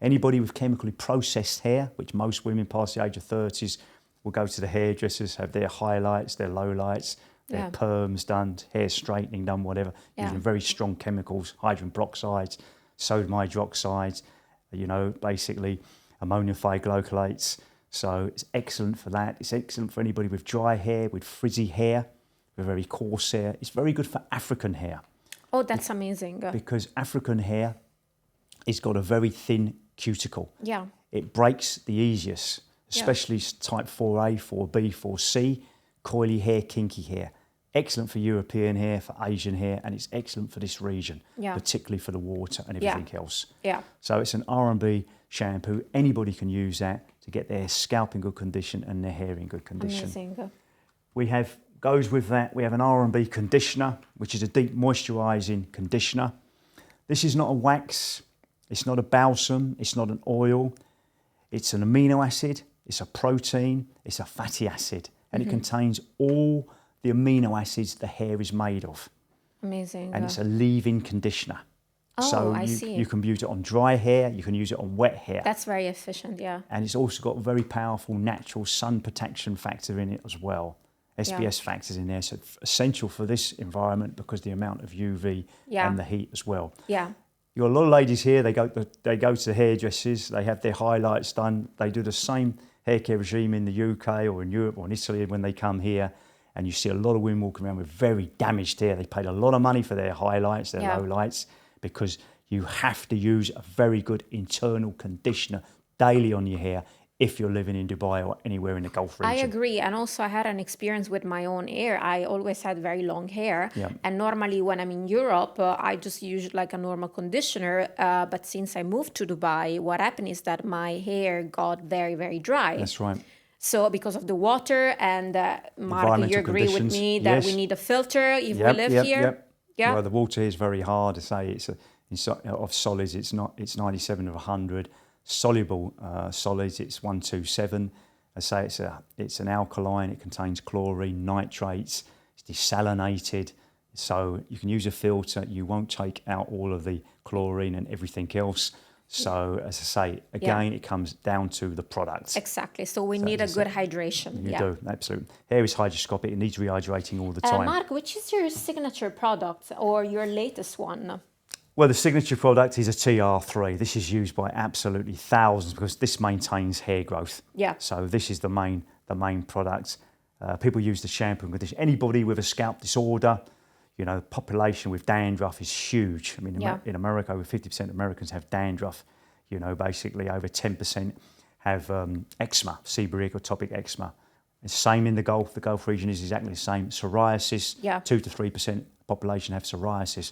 Anybody with chemically processed hair, which most women past the age of 30s will go to the hairdressers, have their highlights, their lowlights, their perms done, hair straightening done, whatever, using very strong chemicals, hydrogen peroxides, sodium hydroxides, basically ammonium thioglycolates. So it's excellent for that. It's excellent for anybody with dry hair, with frizzy hair, with very coarse hair. It's very good for African hair. Oh, that's amazing. Because African hair has got a very thin cuticle. Yeah. It breaks the easiest, especially type 4A, 4B, 4C, coily hair, kinky hair. Excellent for European hair, for Asian hair, and it's excellent for this region, particularly for the water and everything else. Yeah. So it's an R&B shampoo. Anybody can use that to get their scalp in good condition and their hair in good condition. Amazing. We have, goes with that, we have an R&B conditioner, which is a deep moisturising conditioner. This is not a wax, it's not a balsam, it's not an oil. It's an amino acid, it's a protein, it's a fatty acid, and it contains all the amino acids the hair is made of. Amazing. And it's a leave-in conditioner. Oh, So I see. you can use it on dry hair, you can use it on wet hair. That's very efficient, yeah. And it's also got a very powerful natural sun protection factor in it as well. SBS factors in there, so essential for this environment because the amount of UV and the heat as well. Yeah. You've got a lot of ladies here, they go to the hairdressers, they have their highlights done, they do the same hair care regime in the UK or in Europe or in Italy when they come here, and you see a lot of women walking around with very damaged hair. They paid a lot of money for their highlights, their lowlights, because you have to use a very good internal conditioner daily on your hair if you're living in Dubai or anywhere in the Gulf region. I agree. And also I had an experience with my own hair. I always had very long hair. Yeah. And normally when I'm in Europe, I just use like a normal conditioner. But since I moved to Dubai, what happened is that my hair got very, very dry. That's right. So because of the water and Mark, you agree with me that we need a filter if we live here? Yeah. Well, the water is very hard to say. Of solids, it's 97 of 100. Soluble solids, it's 127. I say it's an alkaline. It contains chlorine, nitrates. It's desalinated, so you can use a filter. You won't take out all of the chlorine and everything else. So as I say, again, it comes down to the product. Exactly. So we need a good hydration. You do, absolutely. Hair is hygroscopic. It needs rehydrating all the time. Mark, which is your signature product or your latest one? Well, the signature product is a TR3. This is used by absolutely thousands because this maintains hair growth. Yeah. So this is the main product. People use the shampoo and conditioner. Anybody with a scalp disorder, the population with dandruff is huge. I mean, in America, over 50% of Americans have dandruff. Basically over 10% have eczema, seborrheic or atopic eczema. It's the same in the Gulf. The Gulf region is exactly the same. Psoriasis, 2 to 3% of the population have psoriasis.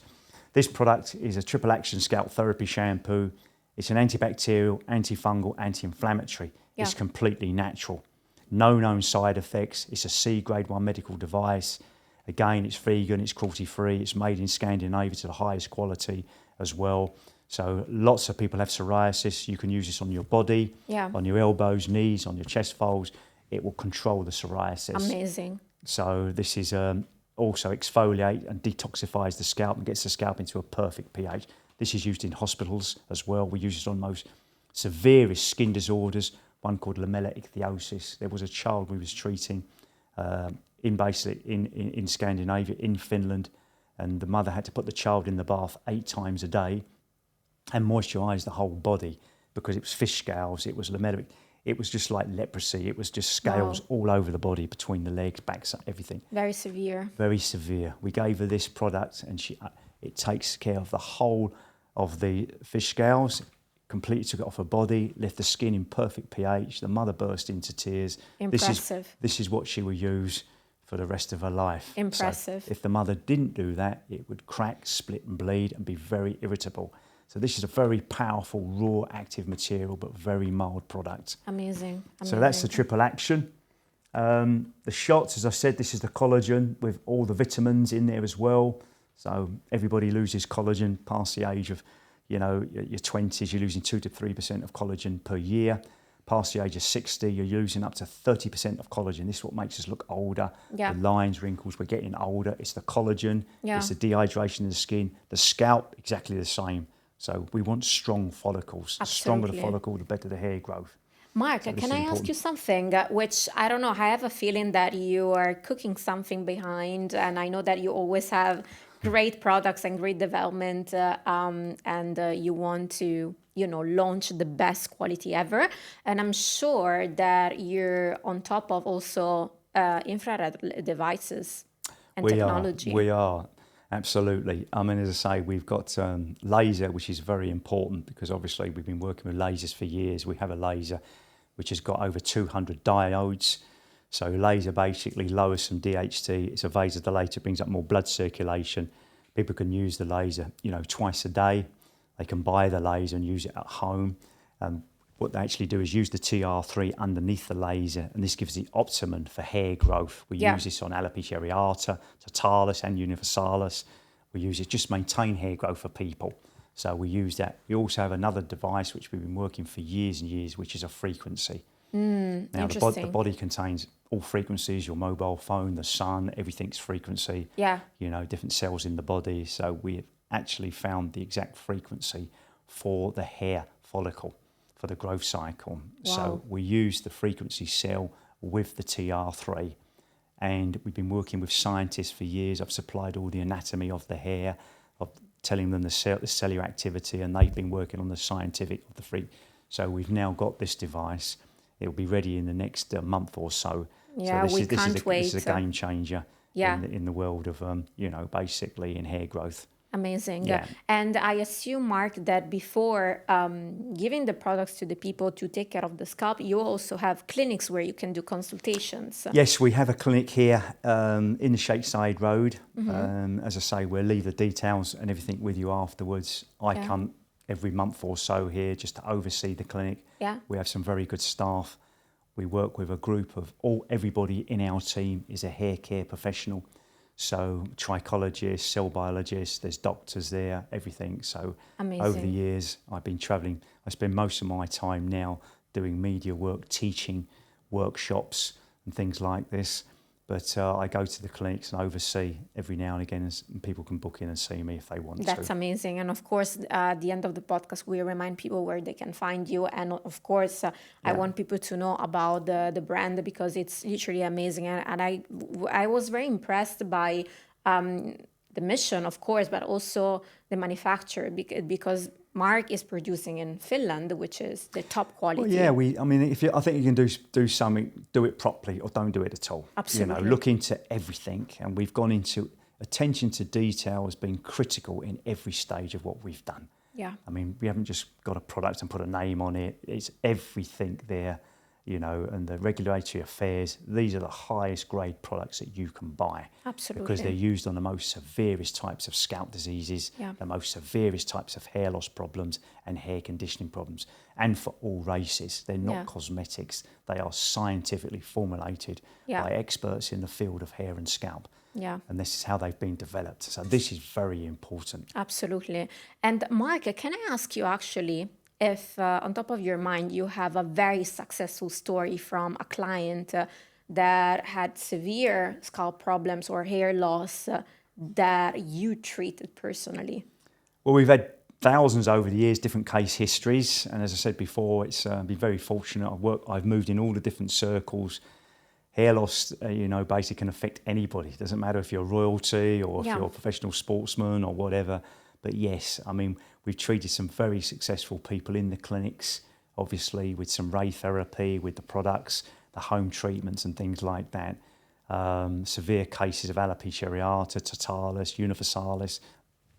This product is a triple action scalp therapy shampoo. It's an antibacterial, antifungal, anti-inflammatory. It's completely natural. No known side effects. It's a C grade 1 medical device. Again, it's vegan, it's cruelty-free, it's made in Scandinavia to the highest quality as well. So lots of people have psoriasis. You can use this on your body, on your elbows, knees, on your chest folds. It will control the psoriasis. Amazing. So this is also exfoliate and detoxifies the scalp and gets the scalp into a perfect pH. This is used in hospitals as well. We use it on most severest skin disorders, one called lamella-ichthyosis. There was a child we was treating in Scandinavia, in Finland, and the mother had to put the child in the bath 8 times a day and moisturise the whole body because it was fish scales, it was lamella. It was just like leprosy. It was just scales all over the body, between the legs, backs, everything. Very severe. Very severe. We gave her this product and it takes care of the whole of the fish scales, completely took it off her body, left the skin in perfect pH. The mother burst into tears. Impressive. This is what she will use for the rest of her life. Impressive. So if the mother didn't do that, it would crack, split and bleed and be very irritable. So this is a very powerful, raw, active material, but very mild product. Amazing. So that's the triple action. The shots, as I said, this is the collagen with all the vitamins in there as well. So everybody loses collagen past the age of, your 20s, you're losing 2 to 3% of collagen per year. Past the age of 60, you're losing up to 30% of collagen. This is what makes us look older. Yeah. The lines, wrinkles, we're getting older. It's the collagen, Yeah. it's the dehydration of the skin. The scalp, exactly the same. So we want strong follicles. The stronger the follicle, the better the hair growth. Mark, So can I ask you something, which I don't know, I have a feeling that you are cooking something behind, and I know that you always have great products and great development, and you want to, launch the best quality ever. And I'm sure that you're on top of also infrared devices and technology. We are, absolutely. I mean, as I say, we've got laser, which is very important because obviously we've been working with lasers for years. We have a laser which has got over 200 diodes. So laser basically lowers some DHT. It's a vasodilator, brings up more blood circulation. People can use the laser, twice a day. They can buy the laser and use it at home. What they actually do is use the TR3 underneath the laser, and this gives the optimum for hair growth. We use this on alopecia areata, totalis, and universalis. We use it just to maintain hair growth for people. So we use that. We also have another device which we've been working for years and years, which is a frequency. Now the body contains all frequencies, your mobile phone, the sun, everything's frequency. Yeah. Different cells in the body. So we have actually found the exact frequency for the hair follicle, for the growth cycle. Wow. So we use the frequency cell with the TR3. And we've been working with scientists for years. I've supplied all the anatomy of the hair, of telling them the cellular activity, and they've been working on the scientific of the free. So we've now got this device. It'll be ready in the next month or so. Yeah, so we can't wait. This is a game changer in the world of, basically in hair growth. Amazing. Yeah. And I assume, Mark, that before giving the products to the people to take care of the scalp, you also have clinics where you can do consultations. Yes, we have a clinic here in the Shakeside Road. As I say, we'll leave the details and everything with you afterwards. I come every month or so here just to oversee the clinic. Yeah. We have some very good staff. We work with a group of everybody in our team is a hair care professional. So trichologist, cell biologist, there's doctors there, everything. So Amazing. Over the years, I've been travelling. I spend most of my time now doing media work, teaching workshops and things like this. But I go to the clinics and oversee every now and again, and people can book in and see me if they want to. That's amazing. And of course, at the end of the podcast, we remind people where they can find you. And of course, I want people to know about the brand because it's literally amazing. And I was very impressed by the mission, of course, but also the manufacturer because Mark is producing in Finland, which is the top quality. Well, yeah, I think you can do something, do it properly or don't do it at all. Absolutely. Look into everything, and we've gone into attention to detail has been critical in every stage of what we've done. Yeah. I mean, we haven't just got a product and put a name on it. It's everything there, and the regulatory affairs. These are the highest grade products that you can buy. Absolutely. Because they're used on the most severest types of scalp diseases, the most severest types of hair loss problems and hair conditioning problems. And for all races, they're not cosmetics. They are scientifically formulated by experts in the field of hair and scalp. Yeah. And this is how they've been developed. So this is very important. Absolutely. And Mark, can I ask you actually, if on top of your mind you have a very successful story from a client that had severe scalp problems or hair loss that you treated personally? Well, we've had thousands over the years, different case histories. And as I said before, it's been very fortunate. I've moved in all the different circles. Hair loss, basically can affect anybody. It doesn't matter if you're royalty or if you're a professional sportsman or whatever. But yes, I mean, we've treated some very successful people in the clinics, obviously with some ray therapy, with the products, the home treatments and things like that. Severe cases of alopecia areata, totalis, universalis,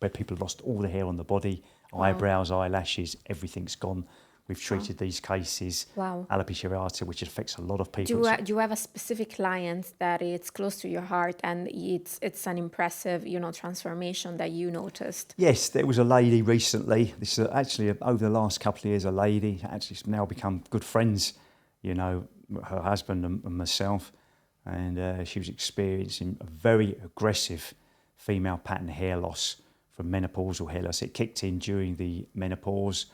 where people have lost all the hair on the body, eyebrows, eyelashes, everything's gone. We've treated these cases, alopecia areata, which affects a lot of people. Do you have a specific client that it's close to your heart and it's an impressive, transformation that you noticed? Yes, there was a lady recently. This is actually over the last couple of years. A lady actually now become good friends. Her husband and myself, and she was experiencing a very aggressive female pattern hair loss from menopausal hair loss. It kicked in during the menopause.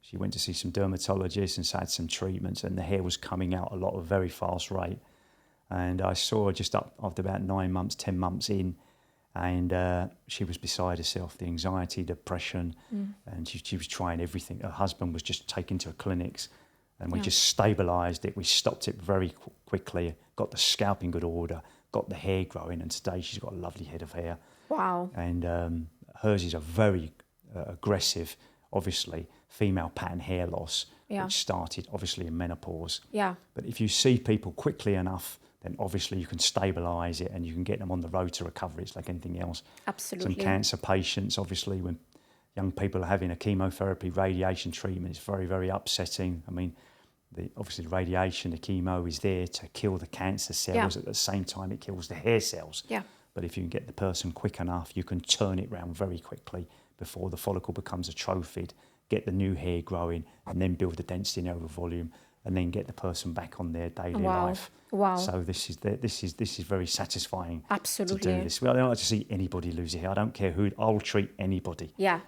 She went to see some dermatologists and had some treatments, and the hair was coming out a lot at a very fast rate. And I saw her just up after about 9 months, 10 months in, and she was beside herself, the anxiety, depression, and she was trying everything. Her husband was just taken to her clinics, and we just stabilised it. We stopped it very quickly, got the scalp in good order, got the hair growing, and today she's got a lovely head of hair. Wow. And hers is a very aggressive, obviously, female pattern hair loss, which started obviously in menopause. Yeah. But if you see people quickly enough, then obviously you can stabilise it and you can get them on the road to recovery. It's like anything else. Absolutely. Some cancer patients, obviously, when young people are having a chemotherapy, radiation treatment, it's very, very upsetting. I mean, obviously the radiation, the chemo is there to kill the cancer cells. At the same time, it kills the hair cells. Yeah. But if you can get the person quick enough, you can turn it round very quickly before the follicle becomes atrophied, get the new hair growing, and then build the density over volume, and then get the person back on their daily life. Wow. So this is very satisfying. Absolutely. To do this. Well, I don't like to see anybody lose their hair. I don't care who. I'll treat anybody. Yeah.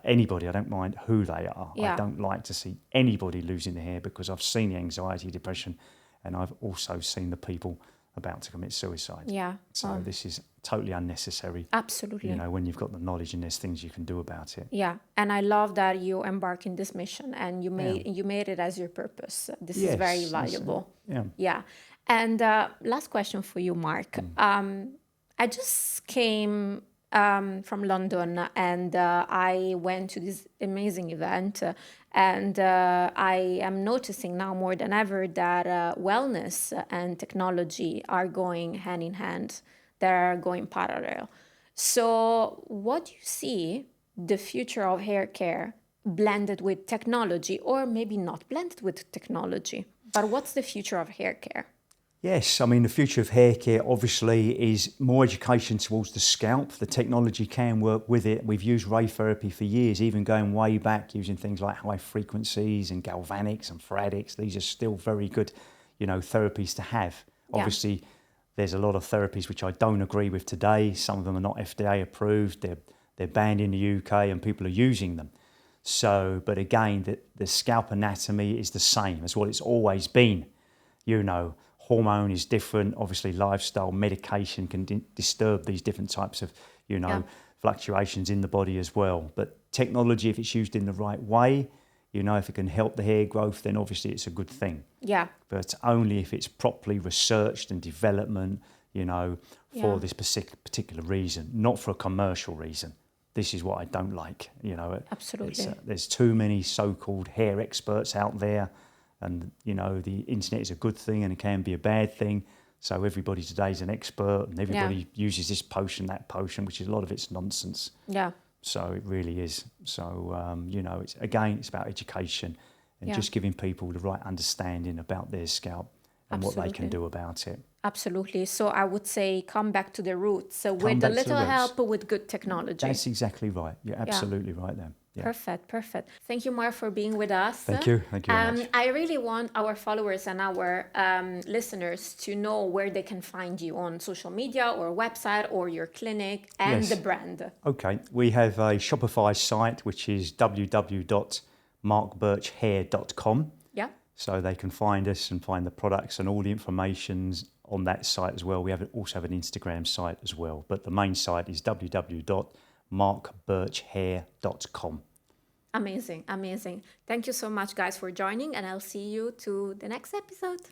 Anybody. I don't mind who they are. Yeah. I don't like to see anybody losing their hair because I've seen the anxiety, depression, and I've also seen the people about to commit suicide. Yeah. So this is totally unnecessary. Absolutely. You know, when you've got the knowledge and there's things you can do about it. Yeah, and I love that you embark in this mission and you made it as your purpose. This is very valuable. Yeah. And last question for you, Mark. I just came from London and I went to this amazing event and I am noticing now more than ever that wellness and technology are going hand in hand. They're going parallel. So what do you see the future of hair care blended with technology, or maybe not blended with technology, but what's the future of hair care? Yes, I mean, the future of hair care obviously is more education towards the scalp. The technology can work with it. We've used ray therapy for years, even going way back using things like high frequencies and galvanics and faradics. These are still very good, therapies to have. Obviously, there's a lot of therapies which I don't agree with today. Some of them are not FDA approved. They're banned in the UK and people are using them. So, but again, the scalp anatomy is the same as what it's always been. Hormone is different. Obviously, lifestyle, medication can disturb these different types of, fluctuations in the body as well. But technology, if it's used in the right way, if it can help the hair growth, then obviously it's a good thing. Yeah. But only if it's properly researched and development, for this particular reason, not for a commercial reason. This is what I don't like. Absolutely. There's too many so-called hair experts out there, and the internet is a good thing and it can be a bad thing. So everybody today is an expert, and everybody uses this potion, that potion, which is a lot of it's nonsense. Yeah. So it really is. So it's about education and just giving people the right understanding about their scalp and what they can do about it. Absolutely. So I would say come back to the roots with a little help with good technology. That's exactly right. You're absolutely right there. Yeah. Perfect. Thank you, Mark, for being with us. Thank you very much. I really want our followers and our listeners to know where they can find you on social media or website or your clinic and the brand. Okay. We have a Shopify site, which is www.markbirchhair.com. Yeah. So they can find us and find the products and all the information's on that site as well. We also have an Instagram site as well, but the main site is www.markbirchhair.com. Amazing. Thank you so much, guys, for joining, and I'll see you to the next episode.